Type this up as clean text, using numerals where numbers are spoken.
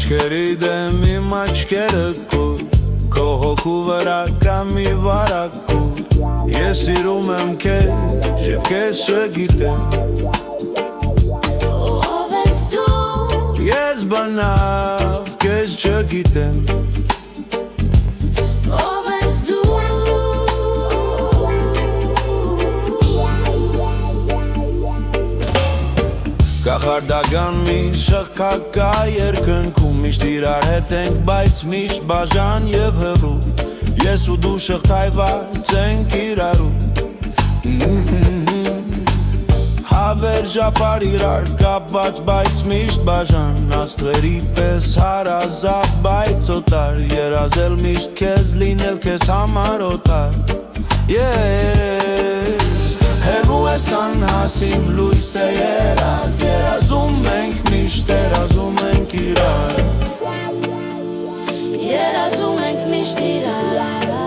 աչքերի դեմ իմ աչքերը կուր Քո հոգու վրա կա մի վարակուր Ես սիրում եմ քեզ և քեզ չգիտեմ Ով ես դու Ես բնավ քեզ չգիտեմ Ով ես դու Կախարդական մի շղթակա երկնքում Միշտ իրար հետ ենք, բայց միշտ բաժան և հեռու Ես ու դու շղթայված ենք իրարու Հավերժապար իրար կապված, բայց միշտ բաժան Աստղերի պես հարազատ, բայց օտար Երազել միշտ քեզ, լինել քեզ համար օտար Հեռու ես անհասիմ լույս է երազ Երազում ենք միշտ, երազում ենք իրար Երազում ենք միշտ իրար